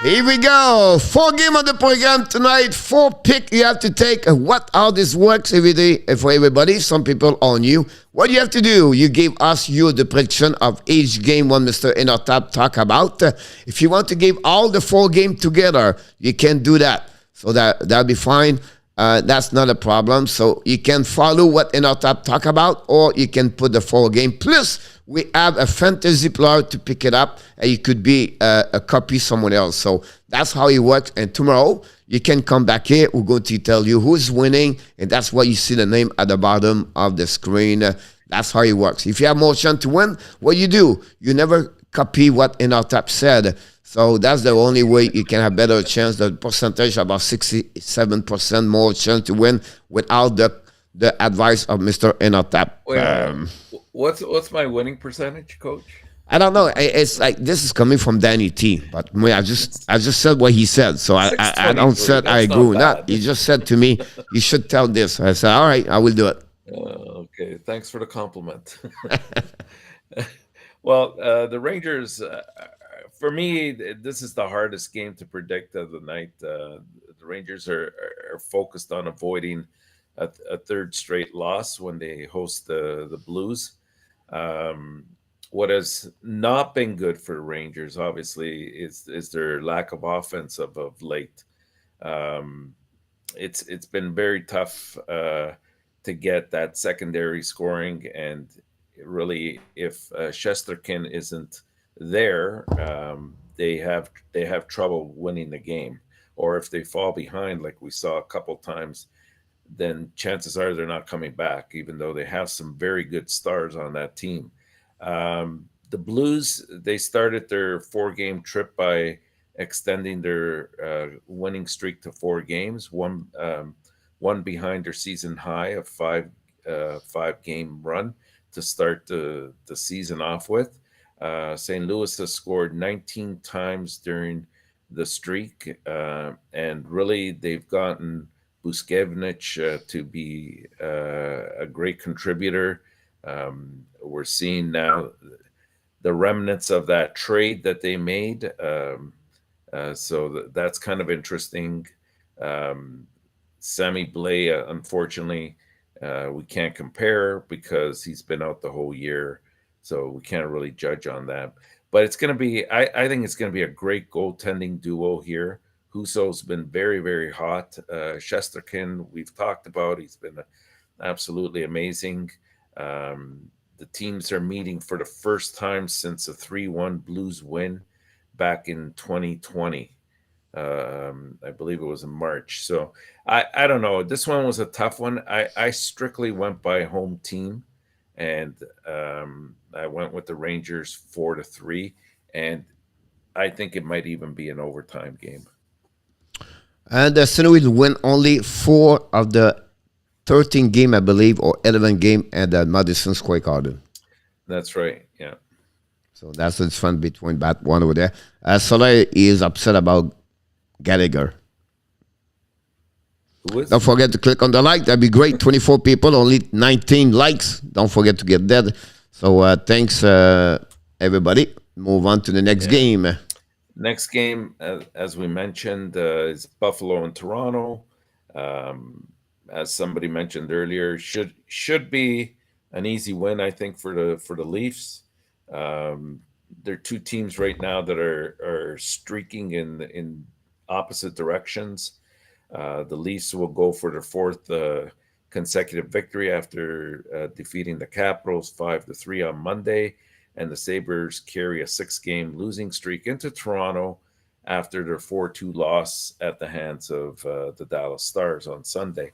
Here we go. 4 game on the program tonight. 4 pick you have to take. What how this works every day for everybody. Some people on you. What you have to do, you give us the prediction of each game one Mr. ENORTAP talk about. If you want to give all the 4 games together, you can do that. So that'll be fine. That's not a problem. So you can follow what ENORTAP talk about, or you can put the 4 game. Plus, we have a fantasy player to pick it up, and it could be a copy somewhere else. So that's how it works. And tomorrow, you can come back here. We're going to tell you who's winning, and that's why you see the name at the bottom of the screen. That's how it works. If you have more chance to win, what you do, you never copy what ENORTAP said. So that's the only way you can have better chance. The percentage, about 67% more chance to win without the advice of Mr. ENORTAP. What's my winning percentage, Coach? I don't know. It's like this is coming from Danny T, but I just said what he said, so I don't said I agree with that. He just said to me, "You should tell this." I said, "All right, I will do it." Okay, thanks for the compliment. Well, the Rangers, for me, this is the hardest game to predict of the night. the Rangers are focused on avoiding a third straight loss when they host the Blues. What has not been good for Rangers, obviously, is their lack of offense of late. It's been very tough to get that secondary scoring, and really, if Shesterkin isn't there, they have trouble winning the game. Or if they fall behind, like we saw a couple times, then chances are they're not coming back, even though they have some very good stars on that team. The Blues, they started their 4-game trip by extending their winning streak to 4 games, one behind their season high of 5-game run to start the season off with. St. Louis has scored 19 times during the streak, and really they've gotten Buskevich to be a great contributor. We're seeing now the remnants of that trade that they made. So that's kind of interesting. Sammy Blais, unfortunately, we can't compare because he's been out the whole year. So we can't really judge on that. But it's going to be, I think it's going to be a great goaltending duo here. Husso's been very, very hot. Shesterkin, we've talked about. He's been absolutely amazing. The teams are meeting for the first time since a 3-1 Blues win back in 2020. I believe it was in March. So I don't know. This one was a tough one. I strictly went by home team, and I went with the Rangers 4-3, and I think it might even be an overtime game. And the Senators win only 4 of the 13 game, I believe, or 11 game at the Madison Square Garden. That's right. Yeah. So that's the fun between that one over there. Soleil is upset about Gallagher. Who is? Don't forget to click on the like. That'd be great. 24 people, only 19 likes. Don't forget to get that. So thanks, everybody. Move on to the next game. Next game, as we mentioned, is Buffalo and Toronto. As somebody mentioned earlier, should be an easy win, I think, for the Leafs. There are 2 teams right now that are streaking in opposite directions. The Leafs will go for their 4th consecutive victory after defeating the Capitals 5-3 on Monday. And the Sabres carry a 6-game losing streak into Toronto after their 4-2 loss at the hands of the Dallas Stars on Sunday.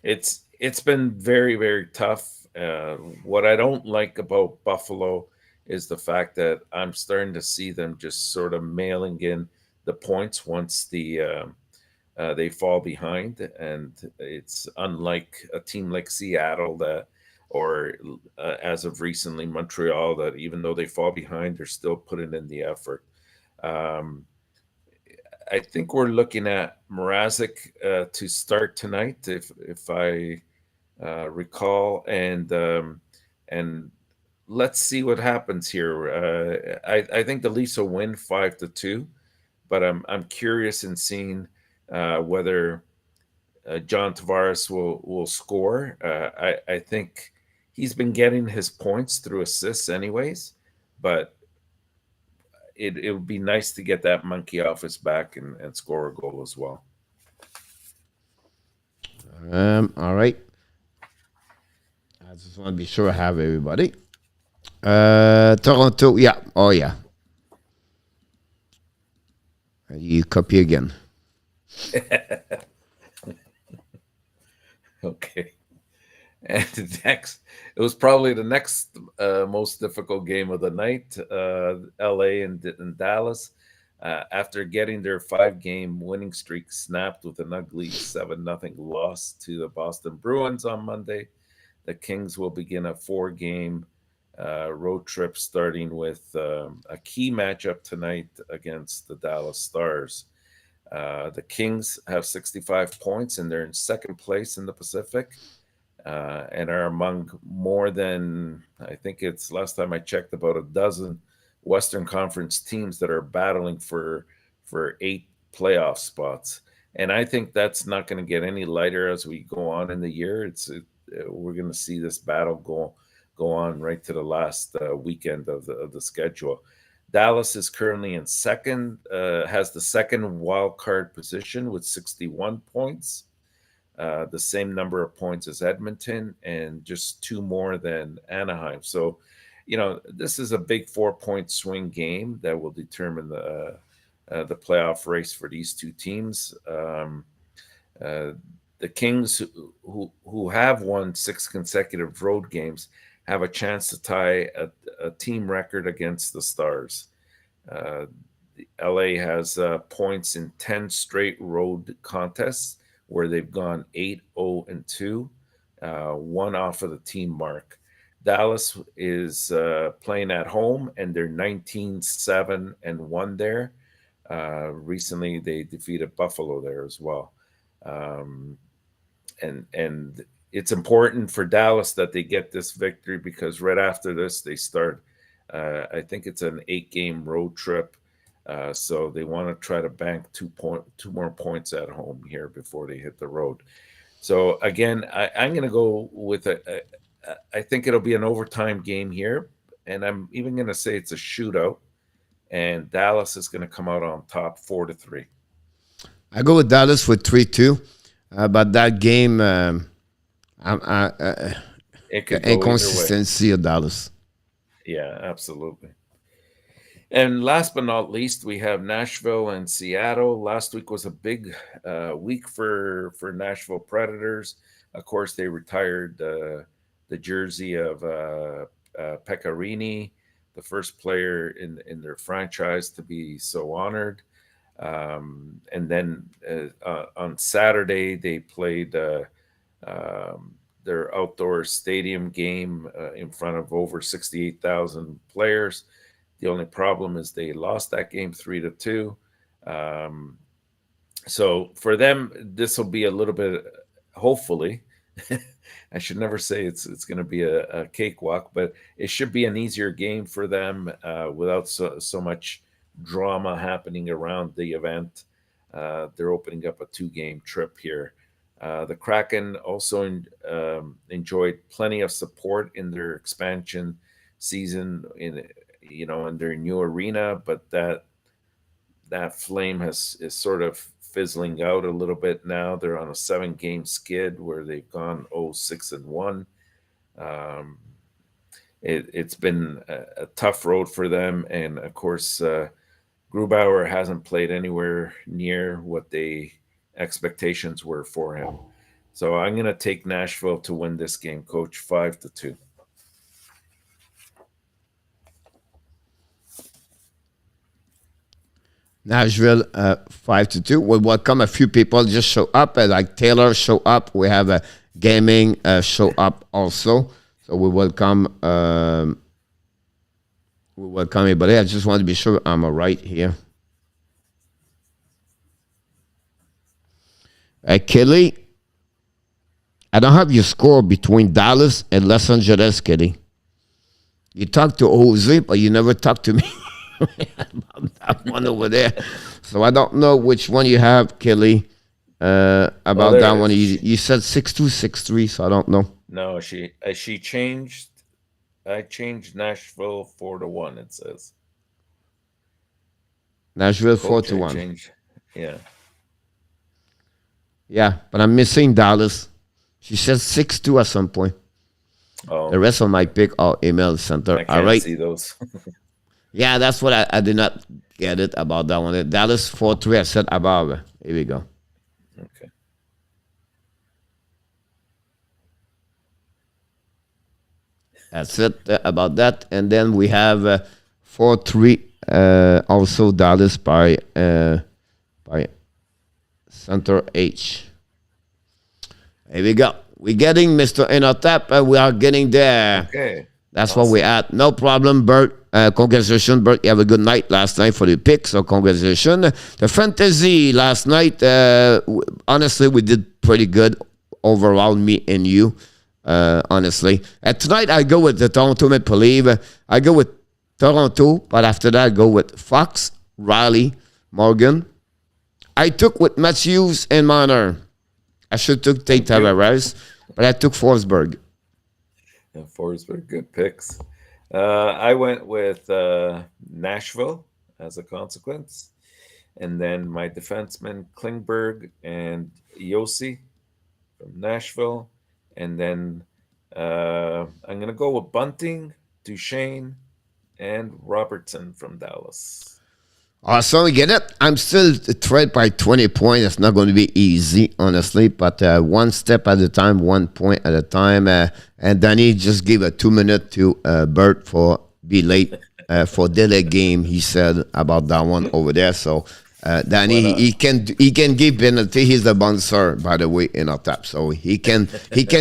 It's been very, very tough. What I don't like about Buffalo is the fact that I'm starting to see them just sort of mailing in the points once they fall behind, and it's unlike a team like Seattle or as of recently Montreal, that even though they fall behind, they're still putting in the effort. I think we're looking at Mrazek to start tonight, if I recall, and let's see what happens here. I think the Leafs will win 5-2, but I'm curious in seeing whether John Tavares will score. I think he's been getting his points through assists anyways, but it would be nice to get that monkey off his back and score a goal as well. All right. I just want to be sure I have everybody. Toronto, yeah. Oh, yeah. You copy again. Okay. And next, it was probably the next most difficult game of the night. LA and Dallas, after getting their 5-game winning streak snapped with an ugly 7-0 loss to the Boston Bruins on Monday, the Kings will begin a 4-game road trip, starting with a key matchup tonight against the Dallas Stars. The Kings have 65 points, and they're in 2nd place in the Pacific. And are among more than, I think it's last time I checked, about a dozen Western Conference teams that are battling for 8 playoff spots. And I think that's not going to get any lighter as we go on in the year. We're going to see this battle go on right to the last weekend of the schedule. Dallas is currently in second, has the second wild card position with 61 points, the same number of points as Edmonton, and just 2 more than Anaheim. So, this is a big 4-point swing game that will determine the playoff race for these two teams. The Kings, who have won 6 consecutive road games, have a chance to tie a team record against the Stars. LA has points in 10 straight road contests where they've gone 8-0-2, 1 off of the team mark. Dallas is playing at home, and they're 19-7-1 there. Recently, they defeated Buffalo there as well. And it's important for Dallas that they get this victory, because right after this, they start, I think it's an 8-game road trip. So they want to try to bank 2 more points at home here before they hit the road. So again, I'm going to go with I think it'll be an overtime game here. And I'm even going to say it's a shootout. And Dallas is going to come out on top 4-3. I go with Dallas with 3-2. But that game, inconsistency of Dallas. Yeah, absolutely. And last but not least, we have Nashville and Seattle. Last week was a big week for Nashville Predators. Of course, they retired the jersey of Pekka, the first player in their franchise to be so honored. And then on Saturday, they played their outdoor stadium game in front of over 68,000 players. The only problem is they lost that game 3-2. So for them, this will be a little bit, hopefully, I should never say it's going to be a cakewalk, but it should be an easier game for them without so much drama happening around the event. They're opening up a 2-game trip here. The Kraken also enjoyed plenty of support in their expansion season in their new arena, but that flame is sort of fizzling out a little bit now. They're on a 7-game skid where they've gone 0-6-1. It's been a tough road for them, and of course, Grubauer hasn't played anywhere near what the expectations were for him. So I'm going to take Nashville to win this game, Coach, 5-2. Nashville 5-2. We welcome a few people just show up, like Taylor show up. We have a gaming show up also. So we welcome everybody. I just want to be sure I'm right here. Kelly, I don't have your score between Dallas and Los Angeles, Kelly. You talked to Jose, but you never talked to me about that one over there. So I don't know which one you have, Kelly, about that one. You said 6-2, 6-3, so I don't know. No, she changed. I changed Nashville 4-1. It says Nashville 4-1. Yeah. Yeah, but I'm missing Dallas. She said 6-2 at some point. Oh. The rest of my pick are email center. I can't see those. Yeah, that's what I did not get it about that one. Dallas 4-3. I said above. Here we go. Okay. That's it about that. And then we have 4-3 also Dallas by Center H. Here we go. We're getting Mr. ENORTAP. We are getting there. Okay. That's awesome. What we're at. No problem, Bert. Congratulations, Bert. You have a good night last night for the pick, so congratulations. The fantasy last night, honestly, we did pretty good overall, me and you, honestly. And tonight, I go with the Toronto Maple Leafs. I go with Toronto, but after that, I go with Fox, Riley, Morgan, I took with Matthews and Marner. I should take Tavares, but I took Forsberg. Yeah, Forsberg, good picks. I went with Nashville as a consequence. And then my defenseman, Klingberg and Yossi from Nashville. And then I'm going to go with Bunting, Duchesne, and Robertson from Dallas. Awesome, we get it. I'm still thread by 20 points. It's not going to be easy, honestly, but one step at a time, 1 point at a time. And Danny just gave a 2 minute to Bert for be late for delay game. He said about that one over there. So Danny, he can give penalty. He's the bouncer, by the way, in our tap. So he can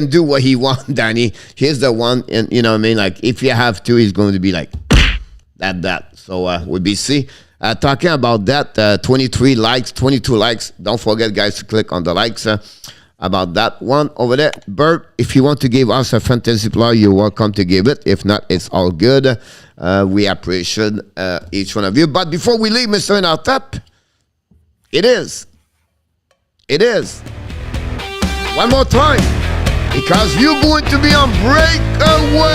do what he wants. Danny, he's the one, and you know what I mean. Like if you have to, he's going to be like that. So we'll be see. Talking about that, 23 likes, 22 likes. Don't forget, guys, to click on the likes about that one over there. Bert, if you want to give us a fantasy player, you're welcome to give it. If not, it's all good. We appreciate each one of you. But before we leave, Mr. ENORTAP, it is. One more time, because you're going to be on breakaway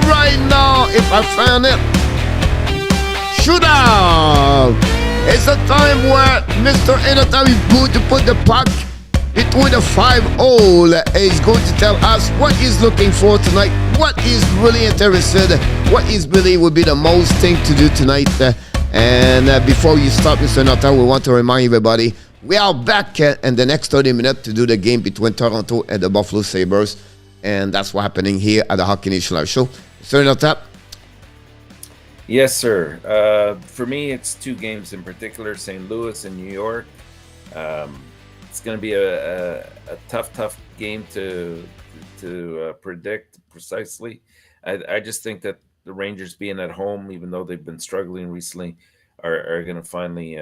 right now, if I found it. Shootout! It's a time where Mr. ENORTAP is going to put the puck between the 5 hole. He's going to tell us what he's looking for tonight, what he's really interested, what he's believe would be the most thing to do tonight. And before you start, Mr. ENORTAP, we want to remind everybody, we are back in the next 30 minutes to do the game between Toronto and the Buffalo Sabres. And that's what's happening here at the Hockey Nation Live Show. Mr. ENORTAP? Yes, sir. For me, it's 2 games in particular, St. Louis and New York. It's going to be a tough game to predict precisely. I just think that the Rangers being at home, even though they've been struggling recently, are going to finally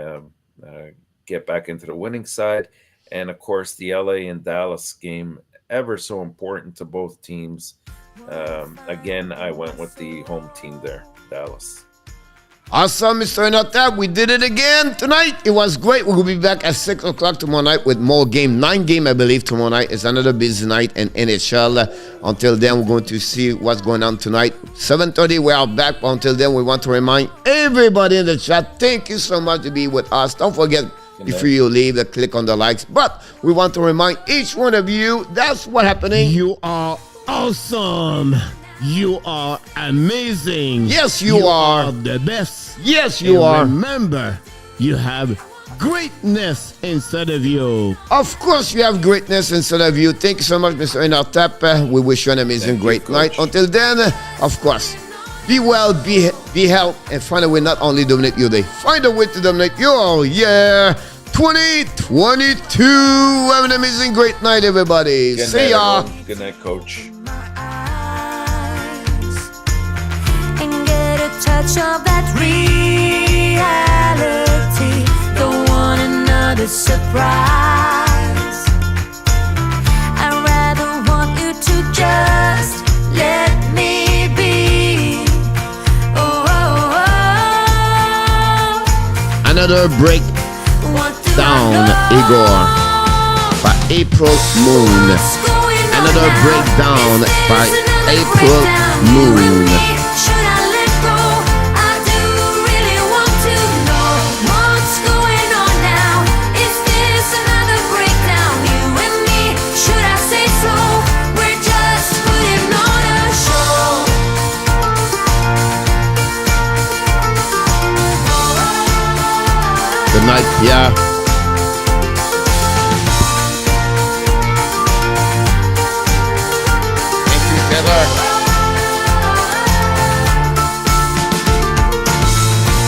get back into the winning side. And, of course, the LA and Dallas game, ever so important to both teams. Again, I went with the home team there. Dallas. Awesome, Mr. ENORTAP. We did it again tonight. It was great. We'll be back at 6 o'clock tomorrow night with more game. 9 game, I believe, tomorrow night. It's another busy night in NHL. Until then, we're going to see what's going on tonight. 7:30, we are back. But until then, we want to remind everybody in the chat, thank you so much to be with us. Don't forget, before you leave, click on the likes. But we want to remind each one of you, that's what's happening. You are awesome. You are amazing. Yes, you are the best. Yes, you are. Remember, you have greatness inside of you. Of course, you have greatness inside of you. Thank you so much, Mr. ENORTAP. We wish you an amazing, great night. Until then, of course, be well, be healthy, and find a way not only dominate your day, find a way to dominate your year 2022. Have an amazing, great night, everybody. See ya. Everyone. Good night, Coach. Touch of that reality, don't want another surprise. I'd rather want you to just let me be. Another break down, Igor, by April Moon. Another breakdown by April Moon. Good night, yeah. Thank you, Taylor.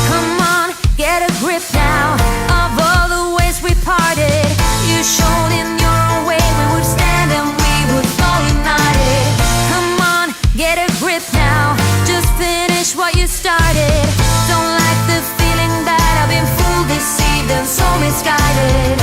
Come on, get a grip now of all the ways we parted. You showed in your own way we would stand and we would fall united. Come on, get a grip now. Just finish what you started. Don't like the feeling that I've been fooled, deceived, and so misguided.